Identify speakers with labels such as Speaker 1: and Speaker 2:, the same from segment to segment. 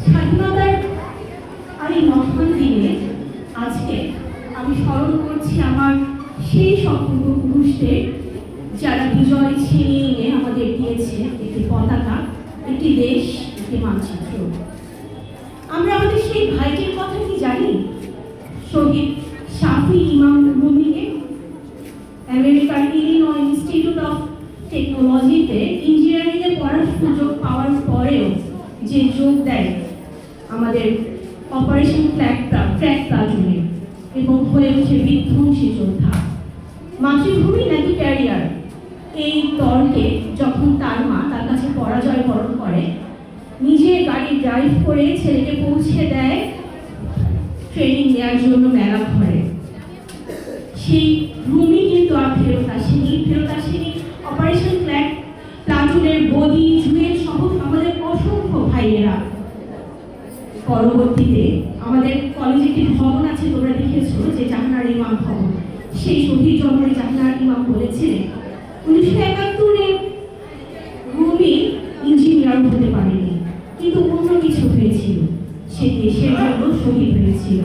Speaker 1: স্বাধীনতার আর এই মহান দিনে আজকে আমি স্মরণ করছি আমার সেই সব পূর্বপুরুষদের যারা বিজয় ছিনিয়ে এনে আমাদের দিয়েছে একটি পতাকা, একটি দেশ, একটি মানচিত্র। আমরা আমাদের সেই ভাইটির কথা কি জানি? শহীদ শাফি ইমাম রুমিকে আমেরিকার ইলিনয় ইনস্টিটিউট অফ টেকনোলজিতে ইঞ্জিনিয়ারিংয়ে পড়ার সুযোগ পাওয়ার পরেও যে যোগ দেয় আমাদের অপারেশন ক্র্যাক প্লাটুনে এবং হয়ে ওঠে বিধ্বংসী যোদ্ধা। মাতৃভূমি নাকি ক্যারিয়ার, এই তর্কে যখন তার মা তার কাছে পরাজয় বরণ করে, নিজে গাড়ি ড্রাইভ করে ছেলেকে পৌঁছে দেয় ট্রেনিং নেওয়ার জন্য মেলা ঘরে। সেই রুমি কিন্তু আর ফেরত আসেনি অপারেশন প্লাটুনের বডি জুয়েল সহ আমাদের অসংখ্য ভাইয়েরা। পরবর্তীতে আমাদের কলেজে একটি ভবন আছে, তোমরা দেখেছো, যে জাহানারা ইমাম ভবন। সেই শহীদ জননী জাহানারা ইমাম বলেছিলেন 1971-এ রুমি ইঞ্জিনিয়ার হতে পারেনি, কিন্তু অন্য কিছু হয়েছিল, সে দেশের জন্য শহীদ হয়েছিল।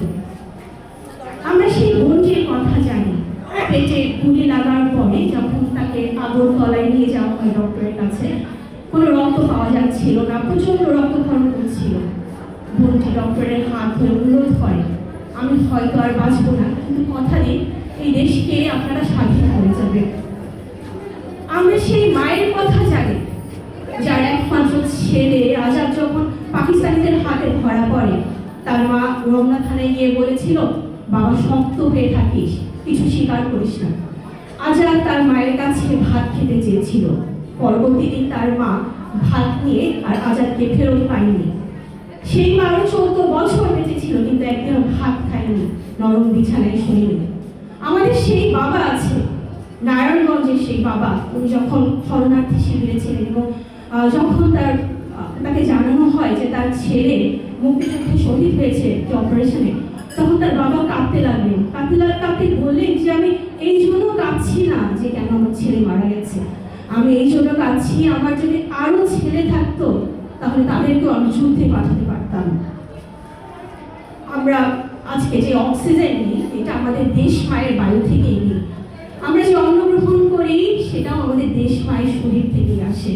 Speaker 1: আমরা সেই বোনটির কথা জানি। পেটে গুলি লাগার পরে যখন তাকে আগরতলায় নিয়ে যাওয়া হয় ডক্টরের কাছে, কোনো রক্ত পাওয়া যাচ্ছিল না, প্রচন্ড রক্তক্ষরণ করছিল। বোনটি ডক্টরের হাত ধরে অনুরোধ করে, আমি হয়তো আর বাঁচবো না, কিন্তু কথা দিন এই দেশকে আপনারা স্বাধীন করে যাবে। আমরা সেই মায়ের কথা জানি যার একমাত্র ছেলে আজাদ যখন পাকিস্তানিদের হাতে ধরা পড়ে, তার মা রমনা থানায় গিয়ে বলেছিল, বাবা শক্ত হয়ে থাকিস, কিছু স্বীকার করিস না। আজাদ তার মায়ের কাছে ভাত খেতে চেয়েছিল। পরবর্তী দিন তার মা ভাত নিয়ে আর আজাদকে ফেরত পায়নি। সেই মারও 14 বছর বেঁচেছিল, কিন্তু একদিনও ভাত খায়নি, নরম বিছানায় শুনিনি। আমাদের সেই বাবা আছে, নারায়ণগঞ্জের সেই বাবা, উনি যখন শরণার্থী শিবিরে ছিলেন এবং যখন তাকে জানানো হয় যে তার ছেলে মুক্তিযুদ্ধে শহীদ হয়েছে একটি অপারেশনে, তখন তার বাবা কাঁদতে লাগলেন। কাঁদতে বললেন যে আমি এই জন্য কাঁদছি না যে কেন আমার ছেলে মারা গেছে, আমি এই জন্য কাঁদছি আমার যদি আরো ছেলে থাকতো তাহলে তাদেরকেও আমি যুদ্ধে পাঠাতে পারতাম। আমরা আজকে যে অক্সিজেন নিই, এটা আমাদের দেশ মায়ের বায়ু থেকেই নিই। আমরা যে অন্ন গ্রহণ করি, সেটাও আমাদের দেশ মায়ের শরীর থেকেই আসে।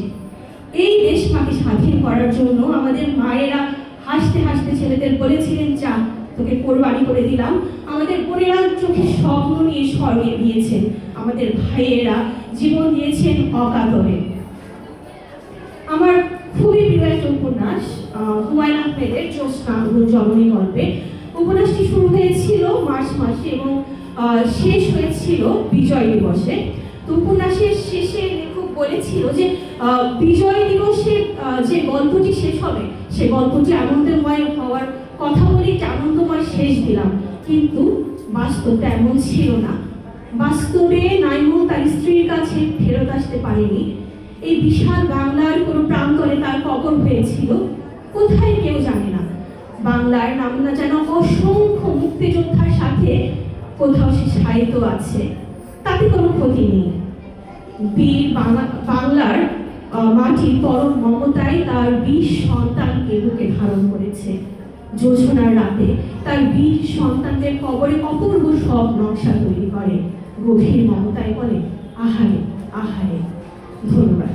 Speaker 1: এই দেশ মাকে স্বাধীন করার জন্য আমাদের মায়েরা হাসতে হাসতে ছেলেদের বলেছিলেন, যা তোকে কোরবানি করে দিলাম। আমাদের বোনেরা চোখে স্বপ্ন নিয়ে স্বর্গে দিয়েছেন, আমাদের ভাইয়েরা জীবন দিয়েছেন অকাতরে। আমার খুবই প্রিয় একটা উপন্যাস হুমায়ুন আহমেদের জ্যোৎস্না জননী গল্পে। উপন্যাসটি শুরু হয়েছিল মার্চ মাসে এবং শেষ হয়েছিল বিজয় দিবসে। তো উপন্যাসের শেষে লেখক বলেছিল যে বিজয় দিবসে যে গল্পটি শেষ হবে, সে গল্পটি আনন্দময় হওয়ার কথা বলে একটি আনন্দময় শেষ দিলাম, কিন্তু বাস্তবটা এমন ছিল না। বাস্তবে নাইমুল তার স্ত্রীর কাছে ফেরত আসতে পারেনি। এই বিশাল বাংলার কোনো প্রান্তরে তার কবর হয়েছিল, কোথায় কেউ জানে না। বাংলার নাম না জানা অসংখ্য মুক্তিযোদ্ধার সাথে কোথাও সে সাহিত্য আছে, তাতে কোনো ক্ষতি নেই। বীর বাংলার মাটি পরম মমতায় তার 20 সন্তানকে বুকে ধারণ করেছে। জোছনার রাতে তার 20 সন্তানদের কবরে অপূর্ব সব নকশা তৈরি করে, গভীর মমতায় বলে, আহারে আহারে। ধন্যবাদ।